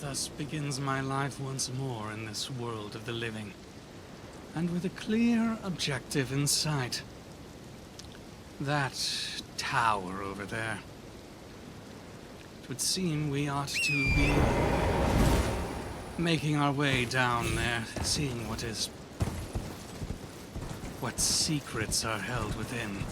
Thus begins my life once more in this world of the living, and with a clear objective in sight. That tower over there. It would seem we ought to be making our way down there, seeing what secrets are held within.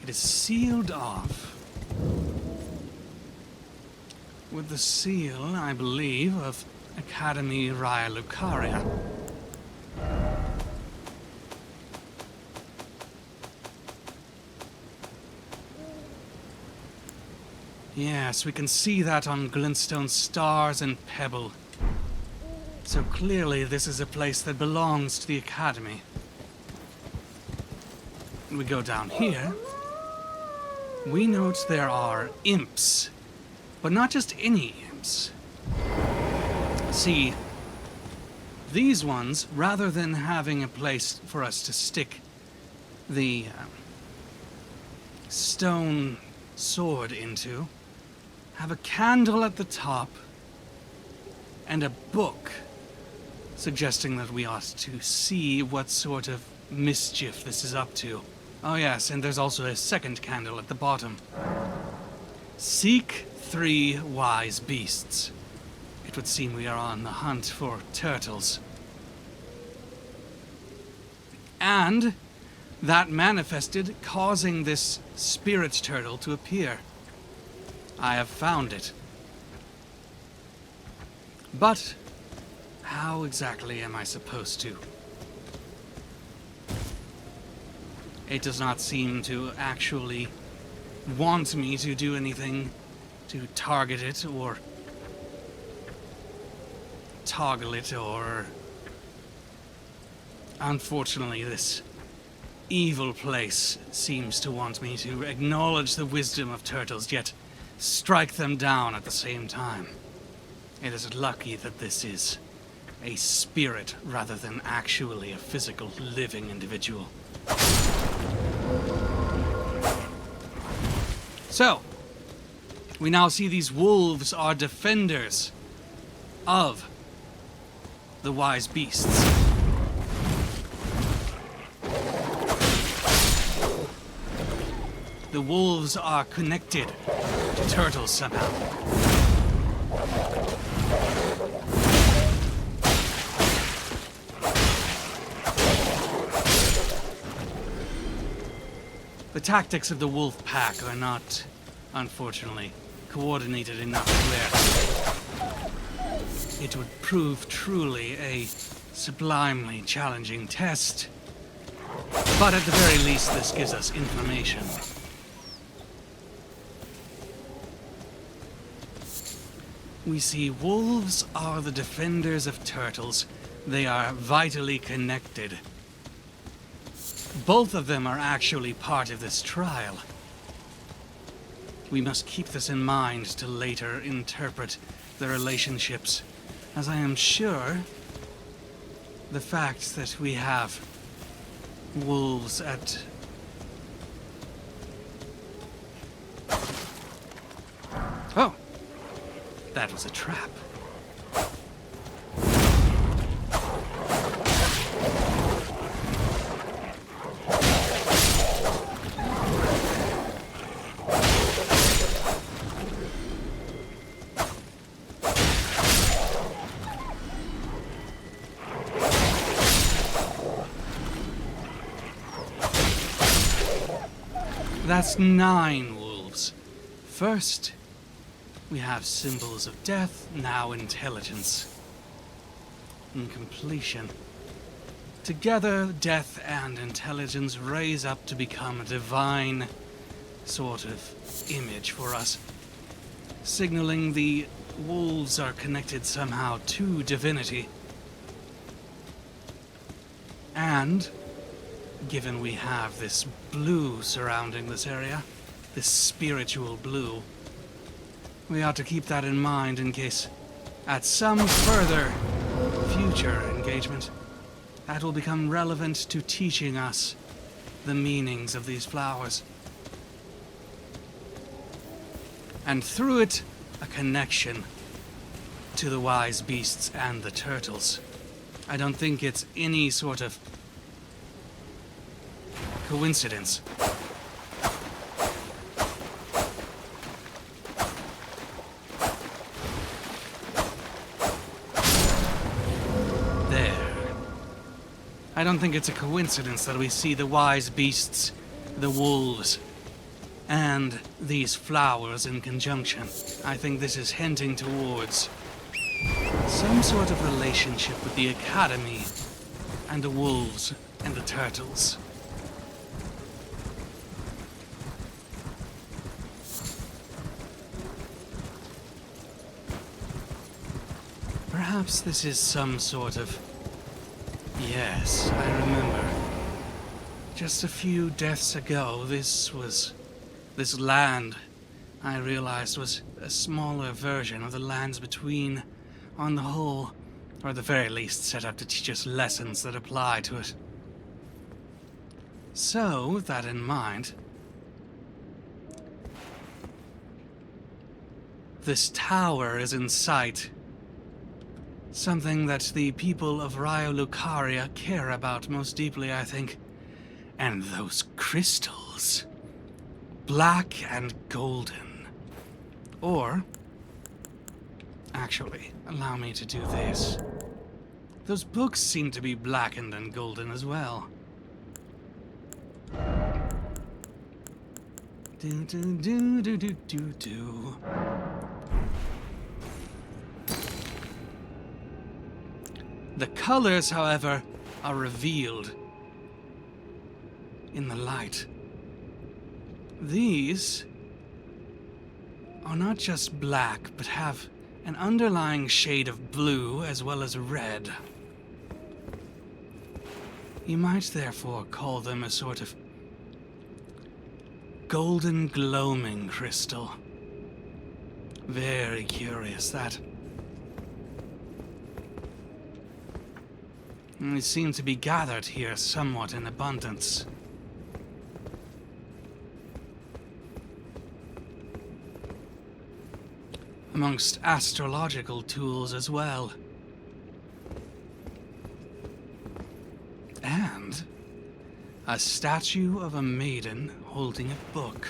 It is sealed off with the seal, I believe, of Academy Raya Lucaria. Yes, we can see that on glintstone stars and pebble. So clearly this is a place that belongs to the Academy. When we go down here, we note there are imps, but not just any imps. See, these ones, rather than having a place for us to stick the stone sword into, have a candle at the top and a book, suggesting that we ought to see what sort of mischief this is up to. Oh yes, and there's also a second candle at the bottom. Seek 3 wise beasts. It would seem we are on the hunt for turtles. And that manifested, causing this spirit turtle to appear. I have found it. But how exactly am I supposed to? It does not seem to actually want me to do anything to target it or toggle it or... Unfortunately, this evil place seems to want me to acknowledge the wisdom of turtles, yet strike them down at the same time. It is lucky that this is a spirit rather than actually a physical, living individual. So, we now see these wolves are defenders of the wise beasts. The wolves are connected to turtles somehow. The tactics of the wolf pack are not, unfortunately, coordinated enough where it would prove truly a sublimely challenging test. But at the very least, this gives us information. We see wolves are the defenders of turtles. They are vitally connected. Both of them are actually part of this trial. We must keep this in mind to later interpret the relationships, as I am sure the fact that we have wolves at... Oh! That was a trap. That's 9 wolves. First, we have symbols of death, now intelligence. Incompletion. Together, death and intelligence raise up to become a divine sort of image for us, signaling the wolves are connected somehow to divinity. And given we have this blue surrounding this area, this spiritual blue, we ought to keep that in mind in case, at some further future engagement, that will become relevant to teaching us the meanings of these flowers. And through it, a connection to the wise beasts and the turtles. I don't think it's any sort of coincidence. I don't think it's a coincidence that we see the wise beasts, the wolves, and these flowers in conjunction. I think this is hinting towards some sort of relationship with the Academy and the wolves and the turtles. Perhaps this is some sort of... Yes, I remember. Just a few deaths ago, this land, I realized, was a smaller version of the lands between, on the whole, or at the very least set up to teach us lessons that apply to it. So, with that in mind, this tower is in sight. Something that the people of Lucaria care about most deeply, I think. And those crystals. Black and golden. Or, actually, allow me to do this. Those books seem to be blackened and golden as well. Do do do do do do do. The colors, however, are revealed in the light. These are not just black, but have an underlying shade of blue as well as red. You might therefore call them a sort of golden gloaming crystal. Very curious, that. They seem to be gathered here somewhat in abundance. Amongst astrological tools as well. And a statue of a maiden holding a book.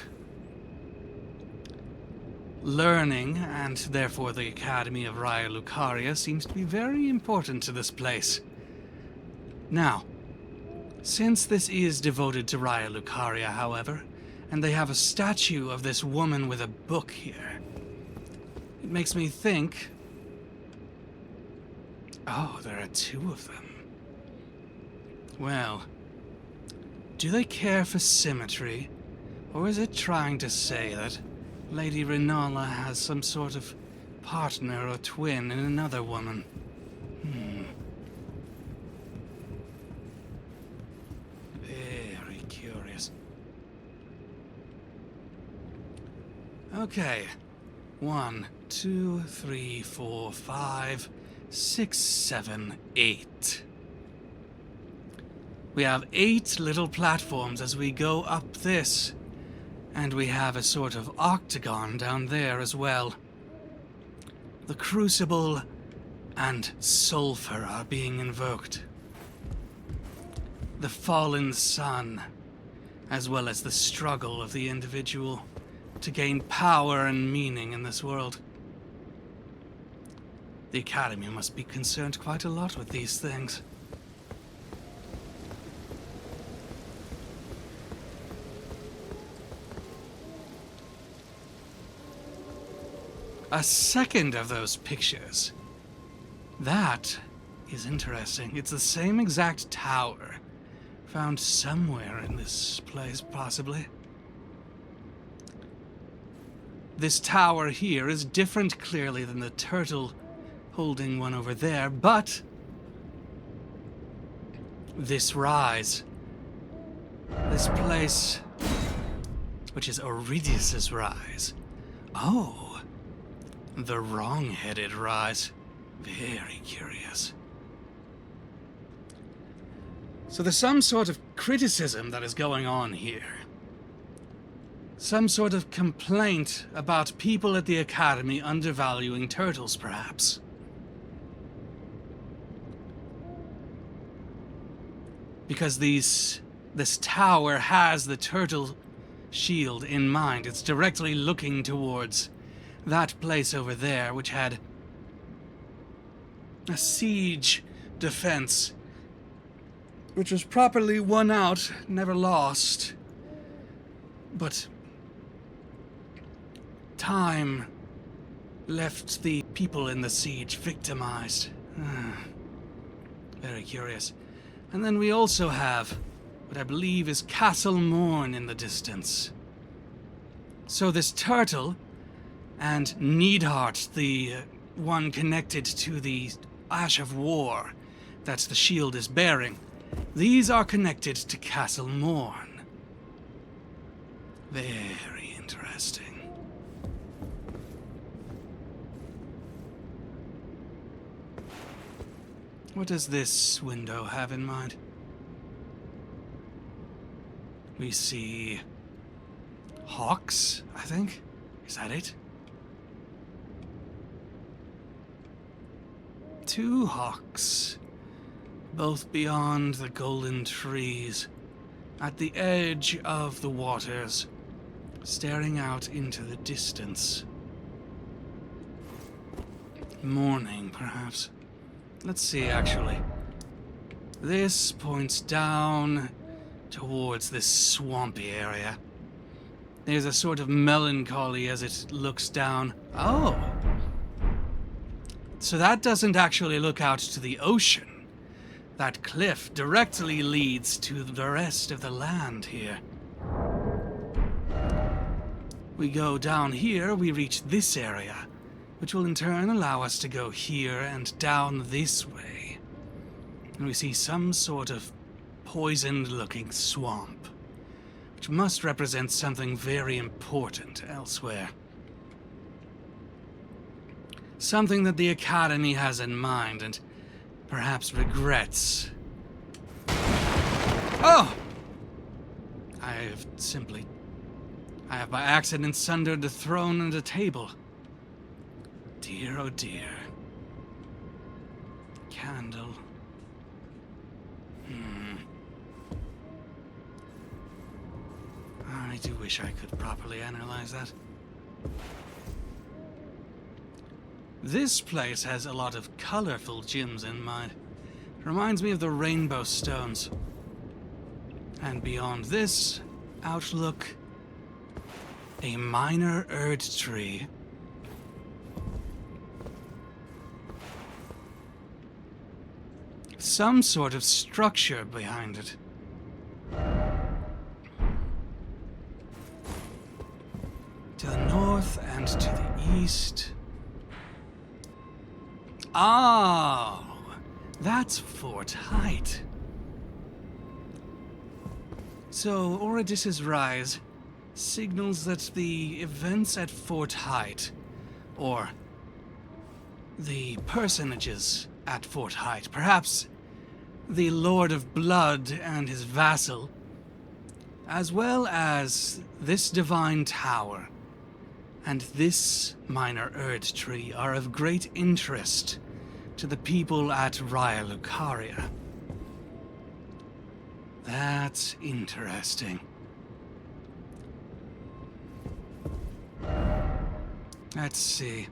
Learning, and therefore the Academy of Lucaria, seems to be very important to this place. Now, since this is devoted to Lucaria, however, and they have a statue of this woman with a book here, it makes me think... Oh, there are two of them. Well, do they care for symmetry, or is it trying to say that Lady Renala has some sort of partner or twin in another woman? Very curious. Okay. 1, 2, 3, 4, 5, 6, 7, 8. We have 8 little platforms as we go up this. And we have a sort of octagon down there as well. The crucible and sulfur are being invoked. The fallen sun, as well as the struggle of the individual to gain power and meaning in this world. The Academy must be concerned quite a lot with these things. A second of those pictures. That is interesting. It's the same exact tower, found somewhere in this place, possibly. This tower here is different, clearly, than the turtle holding one over there, but this rise This place, which is Oridys' rise. Oh, the wrong-headed rise. Very curious. So there's some sort of criticism that is going on here. Some sort of complaint about people at the Academy undervaluing turtles, perhaps. Because this tower has the turtle shield in mind. It's directly looking towards that place over there, which had a siege defense, which was properly won out, never lost. But time left the people in the siege victimized. Very curious. And then we also have what I believe is Castle Morn in the distance. So this turtle and Needhart, the one connected to the Ash of War that the shield is bearing, these are connected to Castle Morn. Very interesting. What does this window have in mind? We see hawks, I think. Is that it? 2 hawks, both beyond the golden trees, at the edge of the waters, staring out into the distance. Morning, perhaps. Let's see, actually. This points down towards this swampy area. There's a sort of melancholy as it looks down. Oh! So that doesn't actually look out to the ocean. That cliff directly leads to the rest of the land here. We go down here, we reach this area, which will in turn allow us to go here and down this way. And we see some sort of poisoned-looking swamp, which must represent something very important elsewhere. Something that the Academy has in mind and perhaps regrets. Oh! I have by accident sundered the throne and a table. Dear, oh dear. Candle. I do wish I could properly analyze that. This place has a lot of colorful gems in mind. It reminds me of the rainbow stones. And beyond this outlook, a minor erd tree. Some sort of structure behind it. To the north and to the east. Oh, that's Fort Height. So, Oridys' rise signals that the events at Fort Height, or the personages at Fort Height, perhaps the Lord of Blood and his vassal, as well as this divine tower and this minor erd tree are of great interest to the people at Raya Lucaria. That's interesting. Let's see.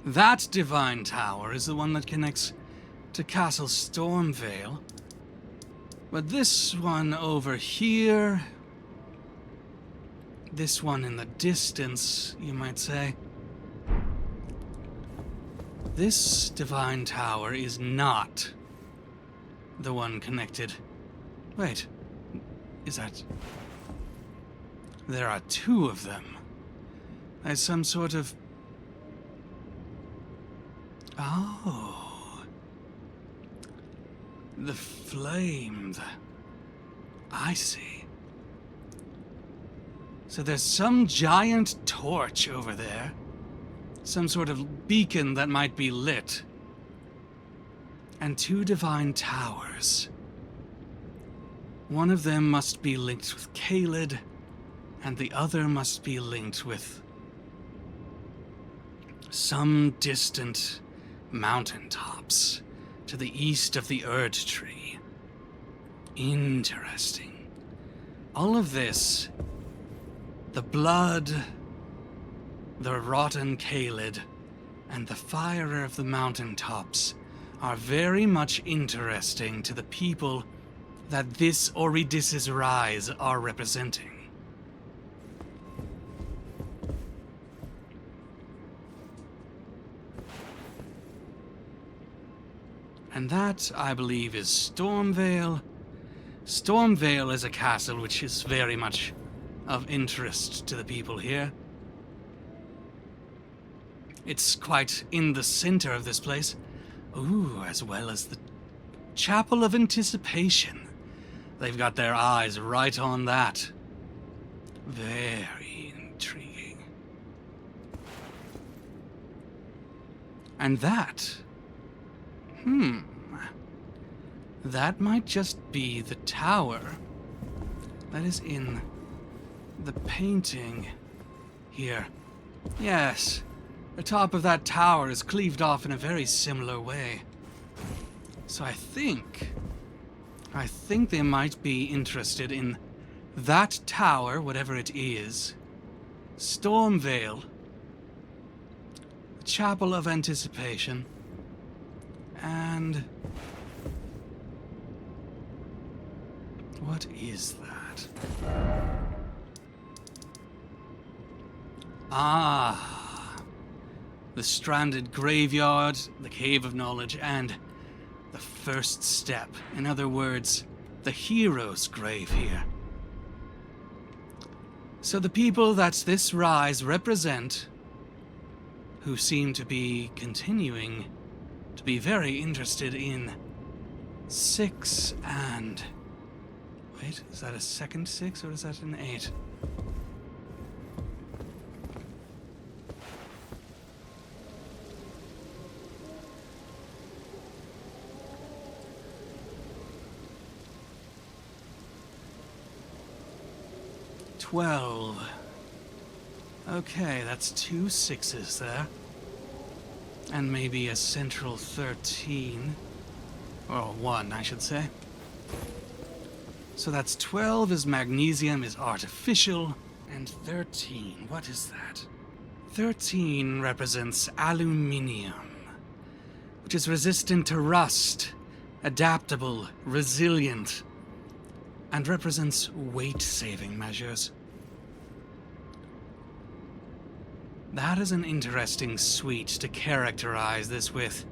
That divine tower is the one that connects to Castle Stormvale. But this one over here, this one in the distance, you might say. This divine tower is not the one connected. Wait, is that... There are 2 of them. There's some sort of... Oh. The flame. I see. So there's some giant torch over there. Some sort of beacon that might be lit. And 2 divine towers. One of them must be linked with Caelid, and the other must be linked with some distant mountaintops to the east of the Erd Tree. Interesting. All of this, the blood, the rotten Caelid, and the fire of the mountaintops are very much interesting to the people that this Oridys' rise are representing. And that, I believe, is Stormvale. Stormvale is a castle which is very much of interest to the people here. It's quite in the center of this place. Ooh, as well as the Chapel of Anticipation. They've got their eyes right on that. Very intriguing. And that... that might just be the tower that is in the painting here. Yes, the top of that tower is cleaved off in a very similar way. So I think they might be interested in that tower, whatever it is, Stormvale, the Chapel of Anticipation, and what is that? Ah, the stranded graveyard, the Cave of Knowledge, and the first step. In other words, the hero's grave here. So the people that this rise represent, who seem to be continuing to be very interested in 6 and... Wait, is that a second 6 or is that an 8? Okay, that's 2 6s there. And maybe a central 13. Or 1, I should say. So that's 12 is magnesium, is artificial. And 13, what is that? 13 represents aluminium, which is resistant to rust, adaptable, resilient, and represents weight-saving measures. That is an interesting suite to characterize this with.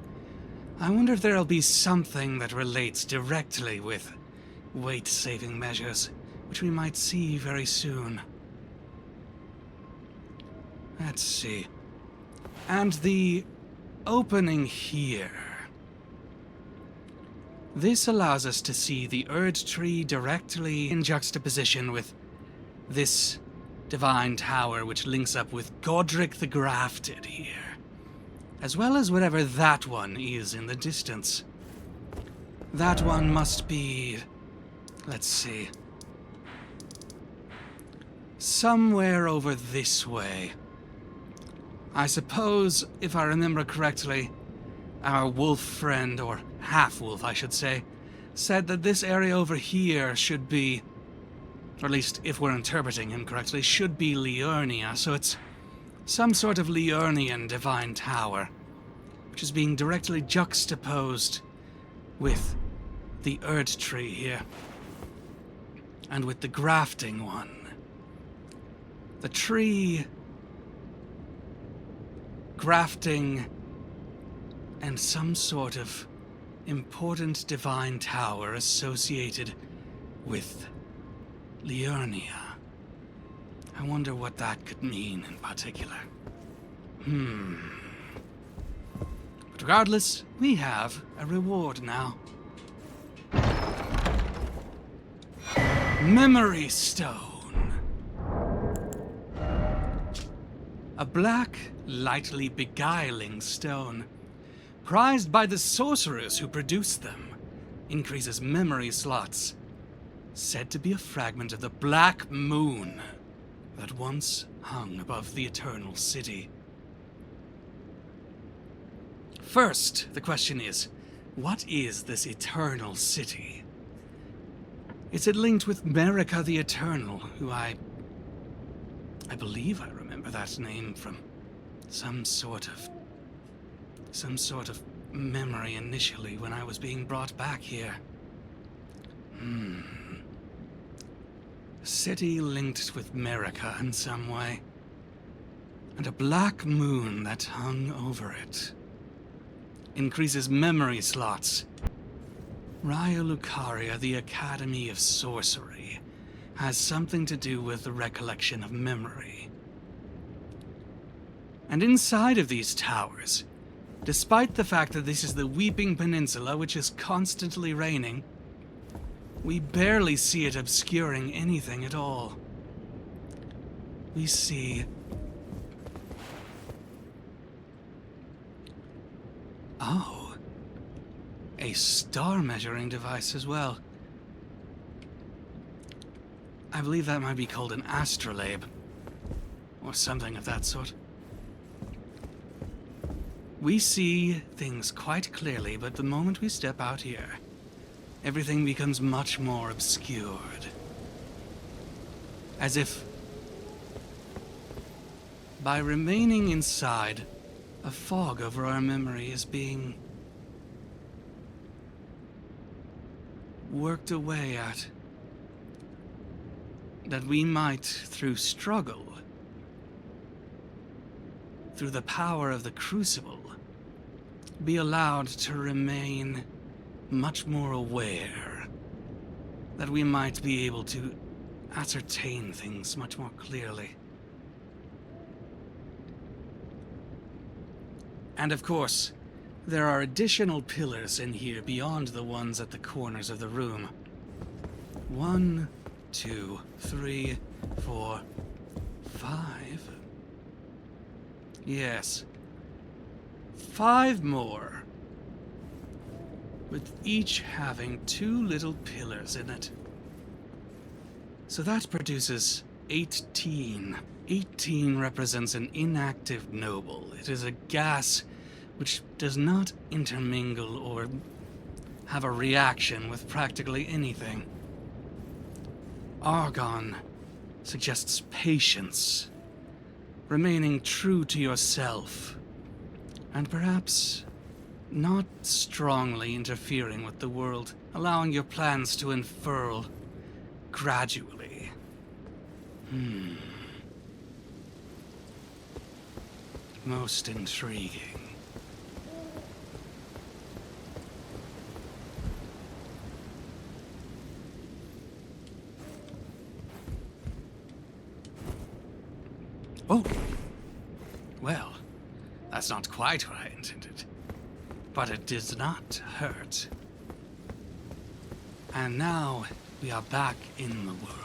I wonder if there'll be something that relates directly with weight-saving measures, which we might see very soon. Let's see. And the opening here. This allows us to see the Erd Tree directly in juxtaposition with this divine tower, which links up with Godric the Grafted here, as well as whatever that one is in the distance. That one must be, let's see, somewhere over this way. I suppose, if I remember correctly, our wolf friend, or half-wolf I should say, said that this area over here should be, or at least if we're interpreting him correctly, should be Liurnia, so it's some sort of Liurnian divine tower, which is being directly juxtaposed with the Erd Tree here, and with the grafting one. The tree, grafting, and some sort of important divine tower associated with Liurnia. I wonder what that could mean in particular. But regardless, we have a reward now. Memory Stone. A black, lightly beguiling stone, prized by the sorcerers who produce them, increases memory slots, said to be a fragment of the Black Moon that once hung above the Eternal City. First, the question is, what is this Eternal City? Is it linked with Merica the Eternal, who I believe I remember that name from some sort of memory initially when I was being brought back here. A city linked with Merica in some way, and a black moon that hung over it. Increases memory slots. Raya Lucaria, the Academy of Sorcery, has something to do with the recollection of memory. And inside of these towers, despite the fact that this is the Weeping Peninsula, which is constantly raining, we barely see it obscuring anything at all. We see... oh, a star measuring device as well. I believe that might be called an astrolabe, or something of that sort. We see things quite clearly, but the moment we step out here, everything becomes much more obscured. As if, by remaining inside, a fog over our memory is being worked away at. That we might, through struggle, through the power of the Crucible, be allowed to remain much more aware. That we might be able to ascertain things much more clearly. And of course, there are additional pillars in here beyond the ones at the corners of the room. 1, 2, 3, 4, 5. Yes. 5 more. With each having 2 little pillars in it. So that produces 18. 18 represents an inactive noble. It is a gas which does not intermingle or have a reaction with practically anything. Argon suggests patience, remaining true to yourself, and perhaps not strongly interfering with the world, allowing your plans to unfurl gradually. Most intriguing. Oh, well, that's not quite what I intended, but it does not hurt. And now we are back in the world.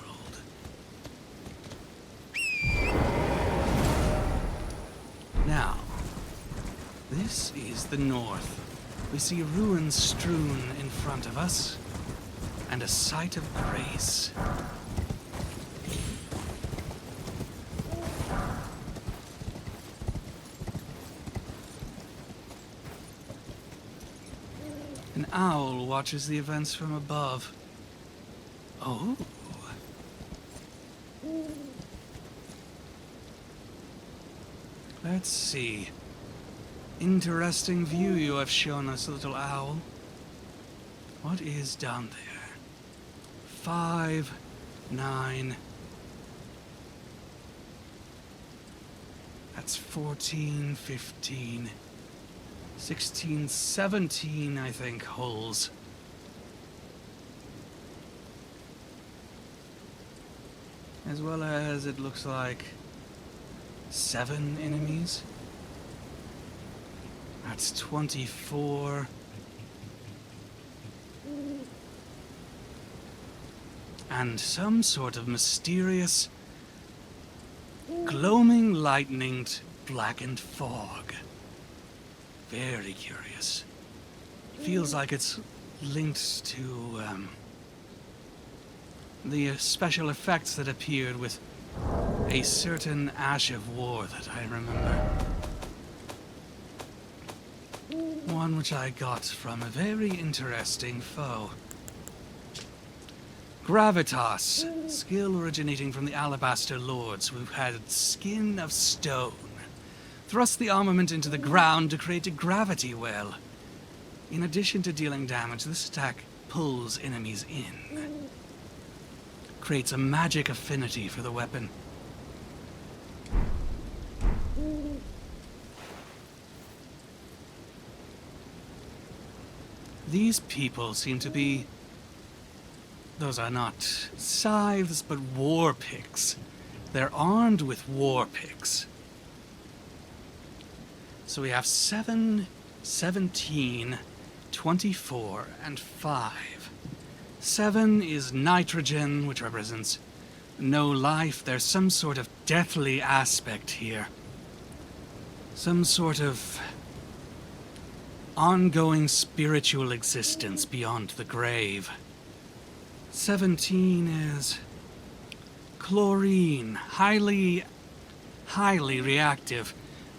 Now, this is the north. We see ruins strewn in front of us, and a sight of grace. An owl watches the events from above. Oh. Let's see. Interesting view you have shown us, little owl. What is down there? 5, 9. That's 14, 15, 16, 17, I think, holes. As well as, it looks like, 7 enemies. That's 24. and some sort of mysterious, gloaming, lightninged, blackened fog. Very curious. Feels like it's linked to, the special effects that appeared with a certain Ash of War that I remember. One which I got from a very interesting foe. Gravitas, skill originating from the Alabaster Lords who had skin of stone. Thrust the armament into the ground to create a gravity well. In addition to dealing damage, this attack pulls enemies in. Creates a magic affinity for the weapon. These people seem to be... Those are not scythes, but war picks. They're armed with war picks. So we have 7, 17, 24, and 5. 7 is nitrogen, which represents no life. There's some sort of deathly aspect here. Some sort of ongoing spiritual existence beyond the grave. 17 is chlorine, highly reactive.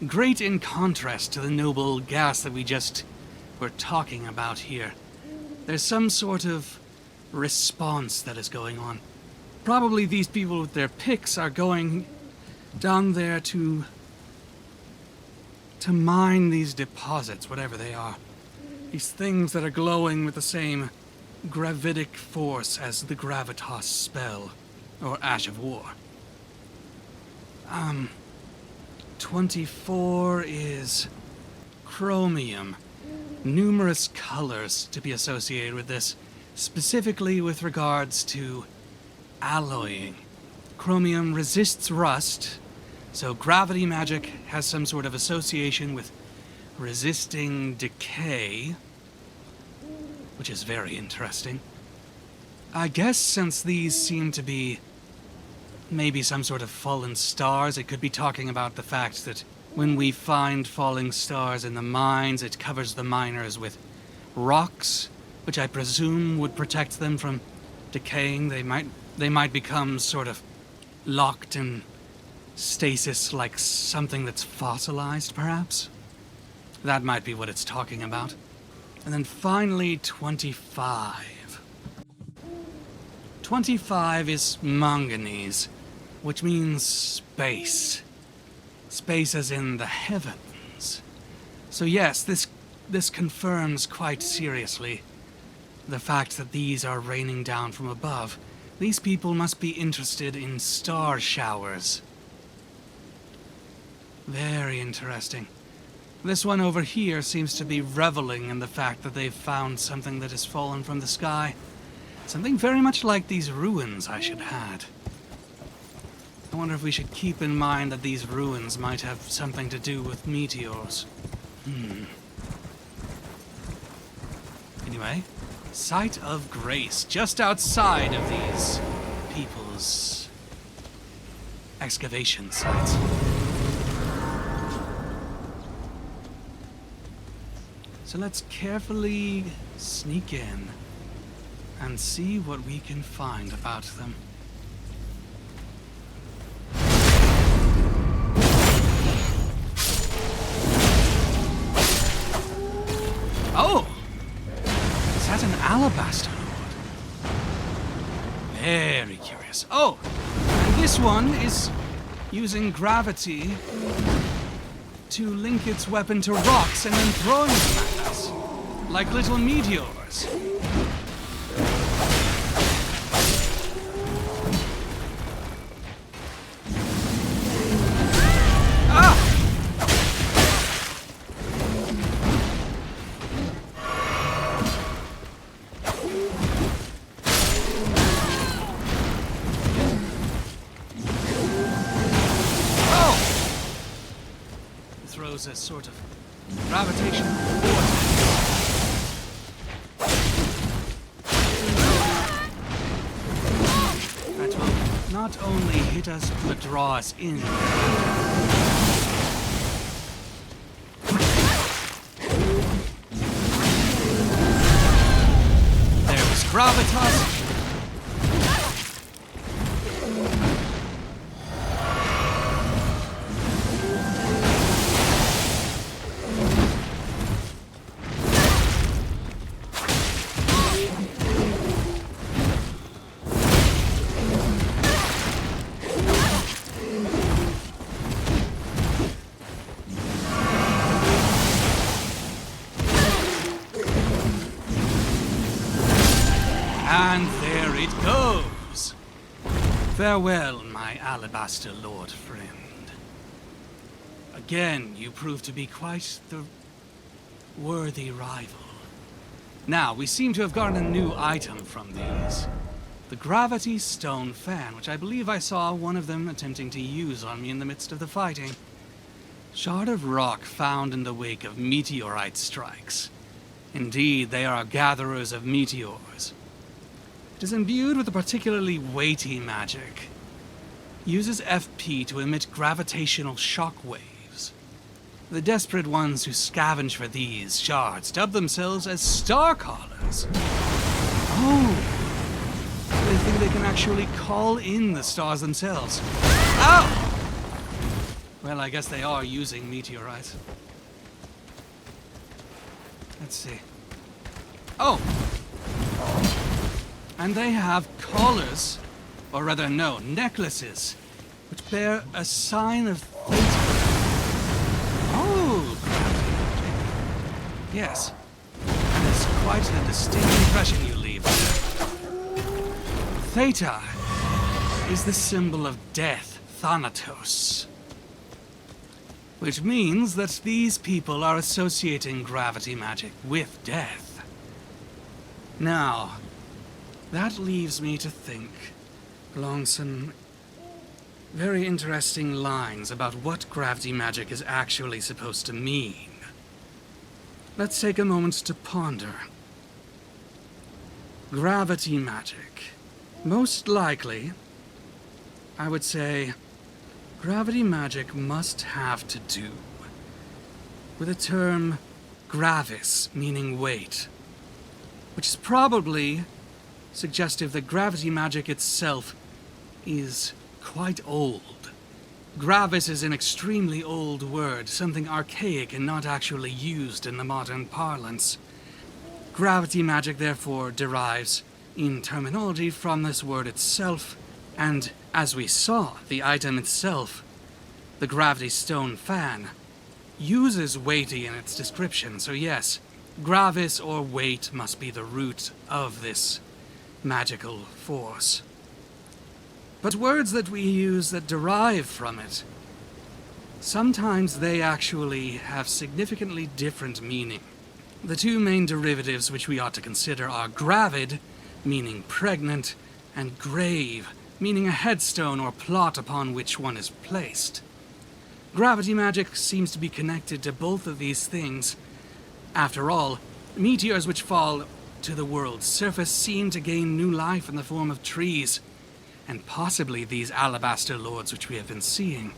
Great in contrast to the noble gas that we just were talking about here. There's some sort of response that is going on. Probably these people with their picks are going down there to mine these deposits, whatever they are. These things that are glowing with the same gravitic force as the Gravitas spell, or Ash of War. 24 is chromium. Numerous colors to be associated with this, specifically with regards to alloying. Chromium resists rust, so gravity magic has some sort of association with resisting decay, which is very interesting. I guess since these seem to be maybe some sort of fallen stars, it could be talking about the fact that when we find falling stars in the mines, it covers the miners with rocks, which I presume would protect them from decaying. They might become sort of locked in stasis like something that's fossilized, perhaps? That might be what it's talking about. And then finally, 25. 25 is manganese, which means space. Space as in the heavens. So yes, this confirms quite seriously the fact that these are raining down from above. These people must be interested in star showers. Very interesting. This one over here seems to be reveling in the fact that they've found something that has fallen from the sky. Something very much like these ruins I should had. I wonder if we should keep in mind that these ruins might have something to do with meteors. Anyway, Site of Grace, just outside of these people's excavation sites. So let's carefully sneak in and see what we can find about them. Oh! Is that an Alabaster Lord? Very curious. Oh! And this one is using gravity to link its weapon to rocks and then throwing them at us, like little meteors. Ah! Throws a sort of gravitational not only hit us, but draw us in. There was gravitas. And there it goes. Farewell, my alabaster lord friend. Again, you prove to be quite the worthy rival. Now, we seem to have gotten a new item from these. The gravity stone fan, which I believe I saw one of them attempting to use on me in the midst of the fighting. Shard of rock found in the wake of meteorite strikes. Indeed, they are gatherers of meteors. It is imbued with a particularly weighty magic. Uses FP to emit gravitational shock waves. The desperate ones who scavenge for these shards dub themselves as Starcallers. Oh! They think they can actually call in the stars themselves. Ow! Well, I guess they are using meteorites. Let's see. Oh! And they have collars, or rather no, necklaces, which bear a sign of theatrical. Oh, gravity. Yes, and it's quite a distinct impression you leave. Theta is the symbol of death, Thanatos. Which means that these people are associating gravity magic with death. Now, that leaves me to think along some very interesting lines about what gravity magic is actually supposed to mean. Let's take a moment to ponder. Gravity magic. Most likely, I would say, gravity magic must have to do with the term gravis, meaning weight, which is probably suggestive that gravity magic itself is quite old. Gravis is an extremely old word, something archaic and not actually used in the modern parlance. Gravity magic therefore derives in terminology from this word itself, and as we saw, the item itself, the gravity stone fan, uses weighty in its description, so yes, gravis or weight must be the root of this magical force. But words that we use that derive from it, sometimes they actually have significantly different meaning. The two main derivatives which we ought to consider are gravid, meaning pregnant, and grave, meaning a headstone or plot upon which one is placed. Gravity magic seems to be connected to both of these things. After all, meteors which fall to the world's surface seem to gain new life in the form of trees, and possibly these alabaster lords which we have been seeing.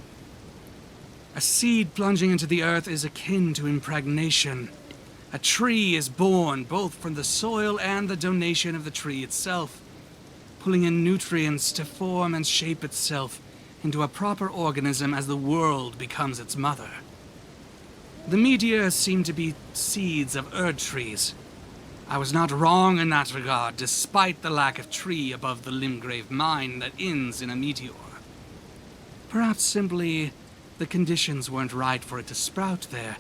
A seed plunging into the earth is akin to impregnation. A tree is born both from the soil and the donation of the tree itself, pulling in nutrients to form and shape itself into a proper organism as the world becomes its mother. The meteors seem to be seeds of Erd trees. I was not wrong in that regard, despite the lack of tree above the Limgrave mine that ends in a meteor. Perhaps simply the conditions weren't right for it to sprout there,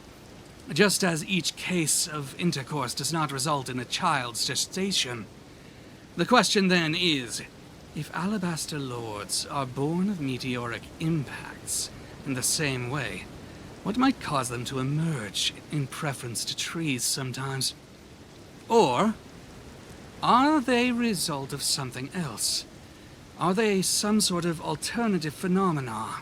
just as each case of intercourse does not result in a child's gestation. The question then is, if alabaster lords are born of meteoric impacts in the same way, what might cause them to emerge in preference to trees sometimes? Or are they a result of something else? Are they some sort of alternative phenomena?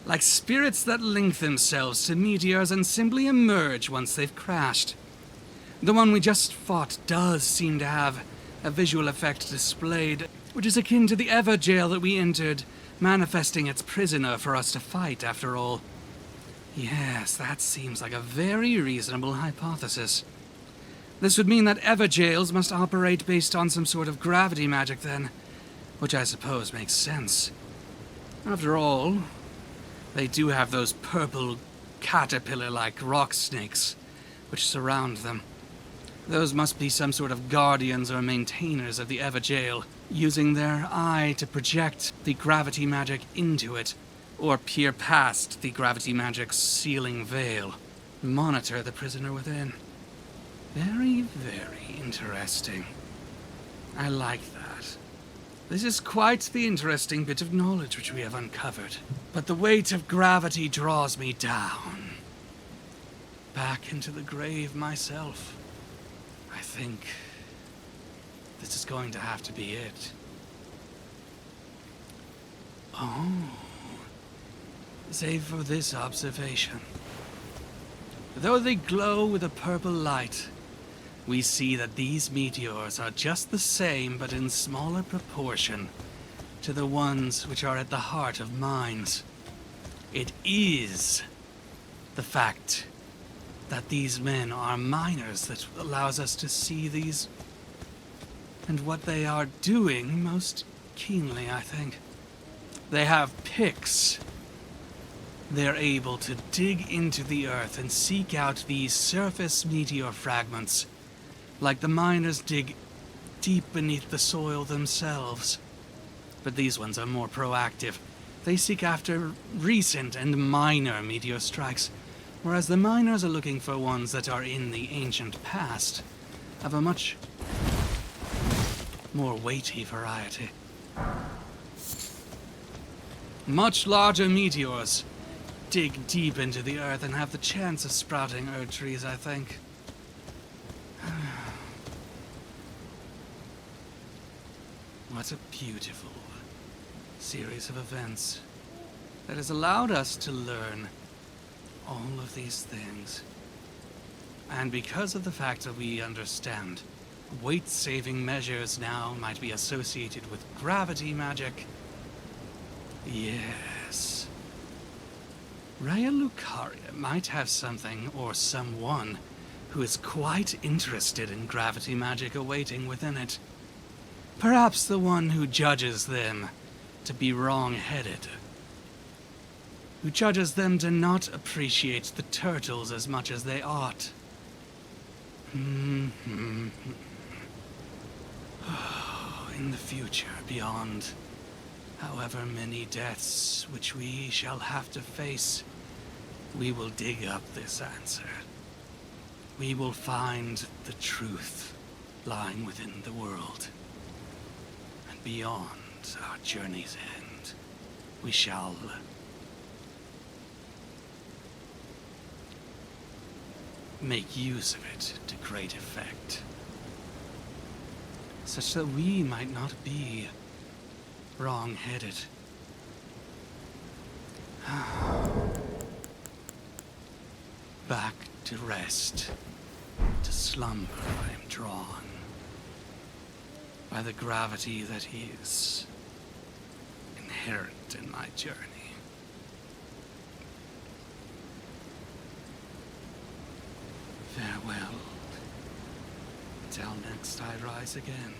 Like spirits that link themselves to meteors and simply emerge once they've crashed. The one we just fought does seem to have a visual effect displayed, which is akin to the Ever jail that we entered, manifesting its prisoner for us to fight, after all. Yes, that seems like a very reasonable hypothesis. This would mean that Ever jails must operate based on some sort of gravity magic then, which I suppose makes sense. After all, they do have those purple caterpillar-like rock snakes which surround them. Those must be some sort of guardians or maintainers of the Ever jail, using their eye to project the gravity magic into it, or peer past the gravity magic's sealing veil, monitor the prisoner within. Very, very interesting. I like that. This is quite the interesting bit of knowledge which we have uncovered. But the weight of gravity draws me down. Back into the grave myself. I think this is going to have to be it. Oh. Save for this observation. Though they glow with a purple light, we see that these meteors are just the same but in smaller proportion to the ones which are at the heart of mines. It is the fact that these men are miners that allows us to see these and what they are doing most keenly, I think. They have picks. They're able to dig into the earth and seek out these surface meteor fragments, like the miners dig deep beneath the soil themselves. But these ones are more proactive. They seek after recent and minor meteor strikes, whereas the miners are looking for ones that are in the ancient past, of a much more weighty variety. Much larger meteors dig deep into the earth and have the chance of sprouting earth trees, I think. What a beautiful series of events that has allowed us to learn all of these things. And because of the fact that we understand weight-saving measures now might be associated with gravity magic, yes, Raya Lucaria might have something or someone who is quite interested in gravity magic awaiting within it. Perhaps the one who judges them to be wrong-headed. Who judges them to not appreciate the turtles as much as they ought. In the future, beyond however many deaths which we shall have to face, we will dig up this answer. We will find the truth lying within the world. And beyond our journey's end, we shall make use of it to great effect, such that we might not be wrong-headed. Back to rest, to slumber I am drawn, by the gravity that is inherent in my journey. Farewell, till next I rise again.